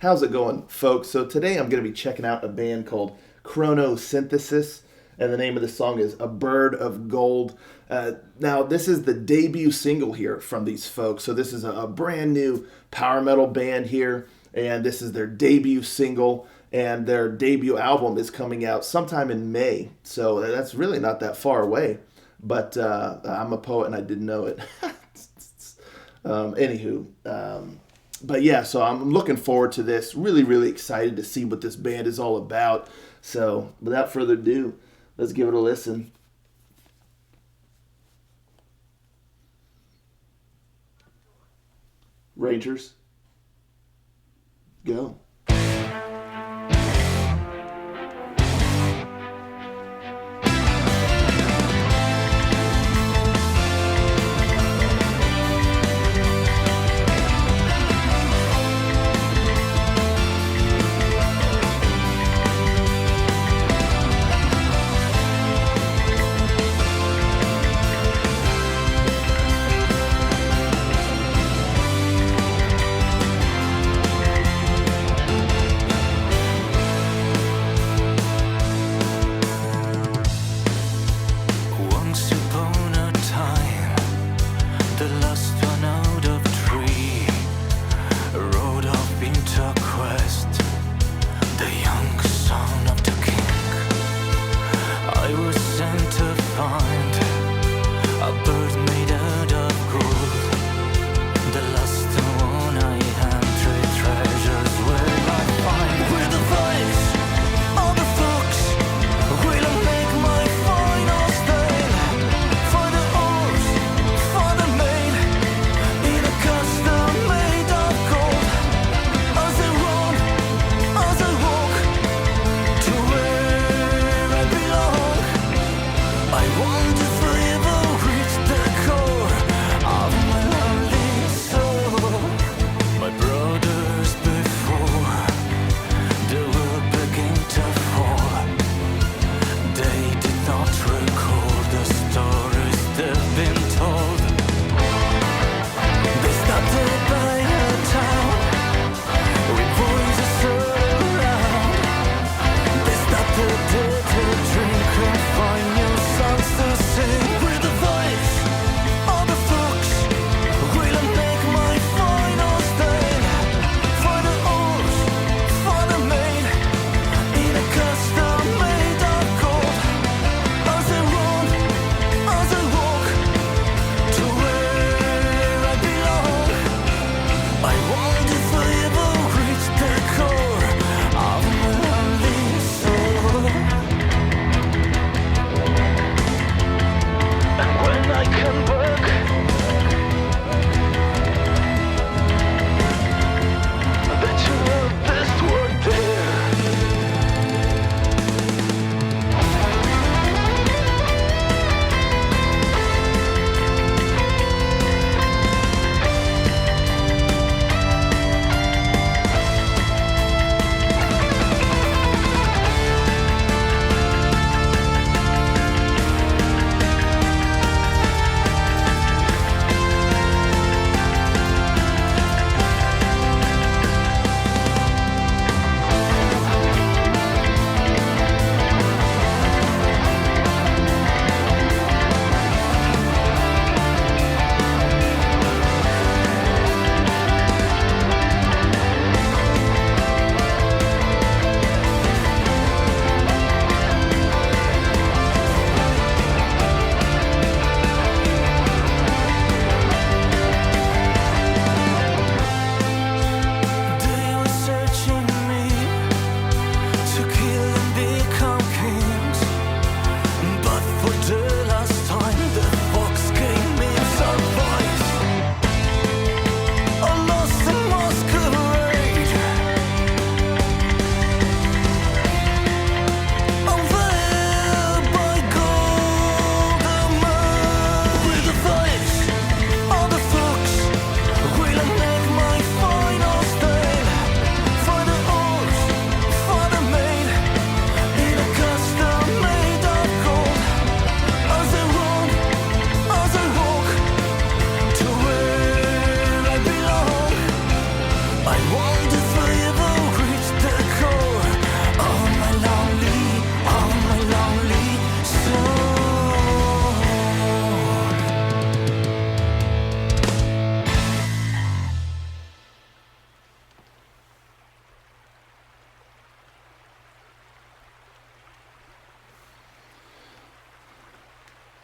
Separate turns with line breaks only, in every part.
How's it going, folks? So today I'm going to be checking out a band called Chronosynthesis, and the name of the song is A Bird of Gold. Now, this is the debut single here from these folks. So this is a brand new power metal band here, and this is their debut single, and their debut album is coming out sometime in May. So that's really not that far away, but I'm a poet and I didn't know it. But yeah, so I'm looking forward to this. Really, really excited to see what this band is all about. So without further ado, let's give it a listen. Rangers, go.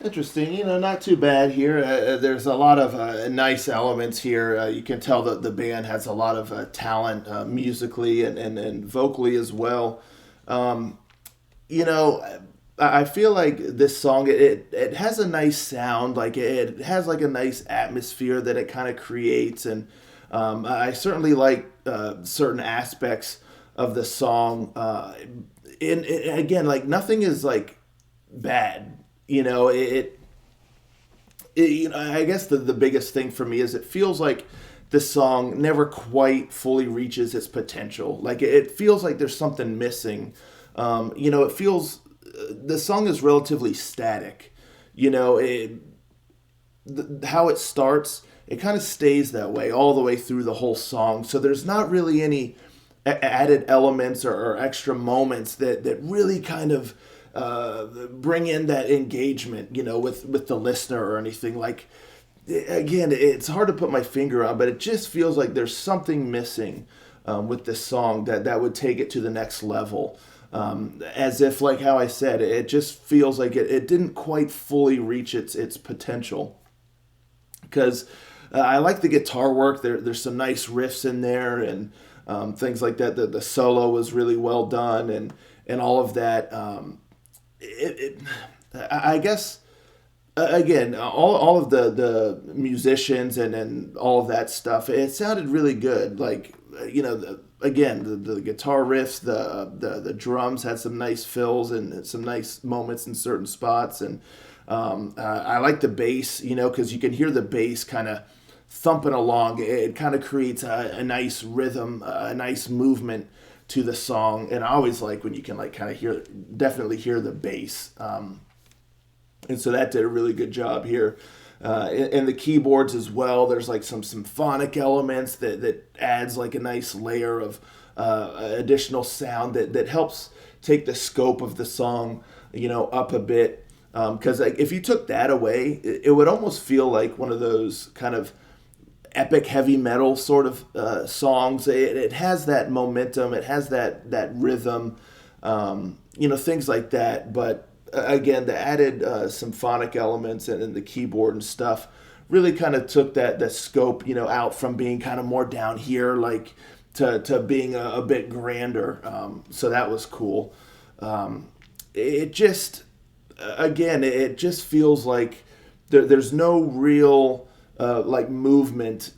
Interesting. Not too bad here. There's a lot of nice elements here. You can tell that the band has a lot of talent musically and vocally as well. Um, you know, I feel like this song it has a nice sound. Like it has like a nice atmosphere that it kind of creates, and I certainly like certain aspects of the song. Again, like nothing is like bad. I guess the biggest thing for me is it feels like this song never quite fully reaches its potential. Like it feels like there's something missing. It feels the song is relatively static. How it starts, it kind of stays that way all the way through the whole song. So there's not really any added elements or extra moments that really kind of bring in that engagement, with the listener or anything. Like, again, it's hard to put my finger on, but it just feels like there's something missing with this song that would take it to the next level. As if, like how I said, it just feels like it didn't quite fully reach its potential. Because I like the guitar work. There's some nice riffs in there and things like that. The solo was really well done and all of that. I guess again, all of the musicians and all of that stuff, it sounded really good. Like again, the guitar riffs, the drums had some nice fills and some nice moments in certain spots, and I like the bass, because you can hear the bass kind of thumping along. It kind of creates a nice rhythm, a nice movement to the song, and I always like when you can like kind of definitely hear the bass. And so that did a really good job here. And the keyboards as well. There's like some symphonic elements that adds like a nice layer of additional sound that helps take the scope of the song, up a bit. Because like, if you took that away, it would almost feel like one of those kind of epic heavy metal sort of songs. It has that momentum. It has that rhythm. Things like that. But again, the added symphonic elements and the keyboard and stuff really kind of took that scope, out from being kind of more down here, like to being a bit grander. So that was cool. It just, again, it just feels like there's no real like movement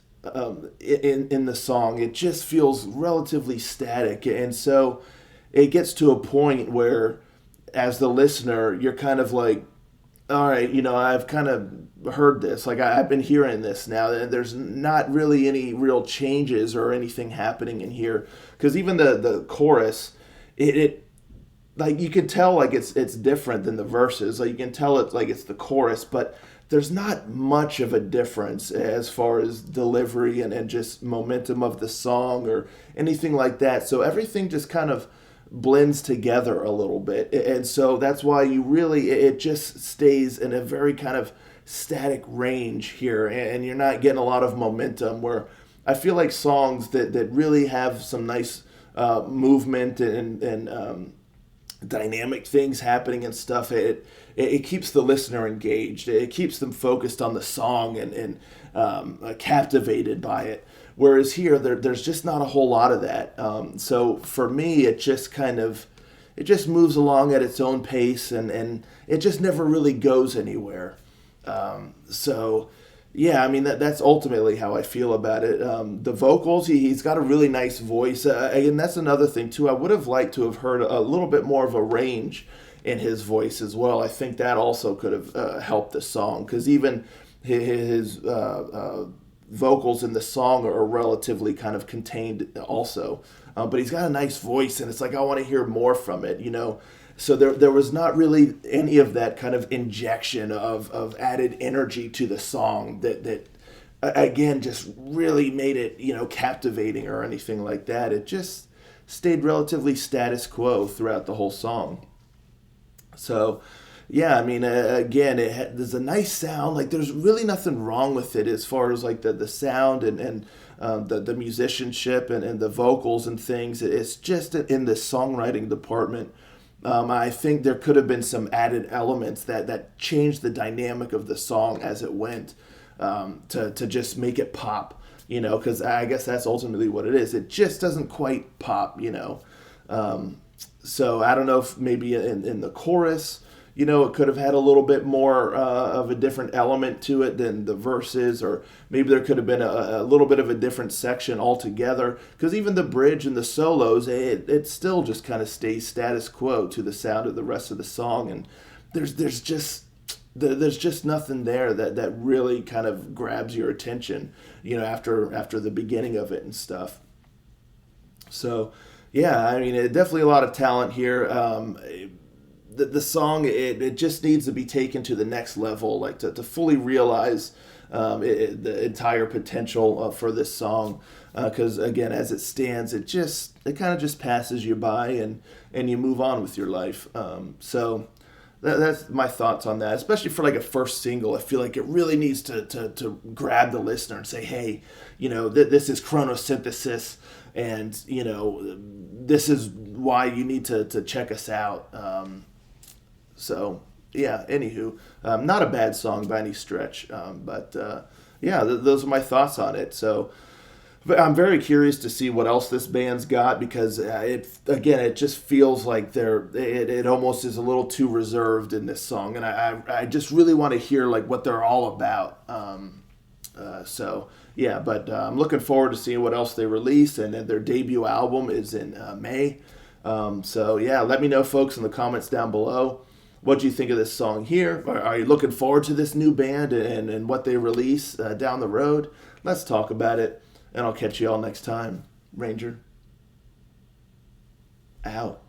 in the song. It just feels relatively static, and so it gets to a point where, as the listener, you're kind of like, all right, I've kind of heard this. Like I've been hearing this now, and there's not really any real changes or anything happening in here. Because even the chorus, it like you can tell like it's different than the verses. Like you can tell it like it's the chorus, but there's not much of a difference as far as delivery and just momentum of the song or anything like that. So everything just kind of blends together a little bit, and so that's why it just stays in a very kind of static range here, and you're not getting a lot of momentum. Where I feel like songs that really have some nice movement and dynamic things happening and stuff, it keeps the listener engaged. It keeps them focused on the song and captivated by it. Whereas here, there's just not a whole lot of that. So for me, it just moves along at its own pace, and it just never really goes anywhere. So yeah, I mean that's ultimately how I feel about it. The vocals, he's got a really nice voice, and that's another thing too. I would have liked to have heard a little bit more of a range in his voice as well. I think that also could have helped the song, because even his vocals in the song are relatively kind of contained also. But he's got a nice voice, and it's like I want to hear more from it, So there was not really any of that kind of injection of added energy to the song that again just really made it captivating or anything like that. It just stayed relatively status quo throughout the whole song. So yeah, I mean, again, there's a nice sound. Like, there's really nothing wrong with it as far as like the sound and the musicianship and the vocals and things. It's just in the songwriting department I think there could have been some added elements that changed the dynamic of the song as it went, to just make it pop, because I guess that's ultimately what it is. It just doesn't quite pop. So I don't know if maybe in the chorus, it could have had a little bit more of a different element to it than the verses, or maybe there could have been a little bit of a different section altogether. Because even the bridge and the solos, it still just kind of stays status quo to the sound of the rest of the song, and there's just nothing there that really kind of grabs your attention, after the beginning of it and stuff. So, yeah, I mean, definitely a lot of talent here. The song, it just needs to be taken to the next level, like to fully realize the entire potential for this song. Because again, as it stands, it kind of just passes you by, and you move on with your life. So that's my thoughts on that. Especially for like a first single, I feel like it really needs to grab the listener and say, hey, this is Chronosynthesis, and this is why you need to check us out. So, yeah, anywho, not a bad song by any stretch, but yeah, those are my thoughts on it. So, but I'm very curious to see what else this band's got, because it just feels like it almost is a little too reserved in this song, and I just really want to hear like what they're all about. So yeah, but I'm looking forward to seeing what else they release, and then their debut album is in May. So yeah, let me know, folks, in the comments down below. What do you think of this song here? Are you looking forward to this new band and what they release down the road? Let's talk about it, and I'll catch you all next time. Ranger, out.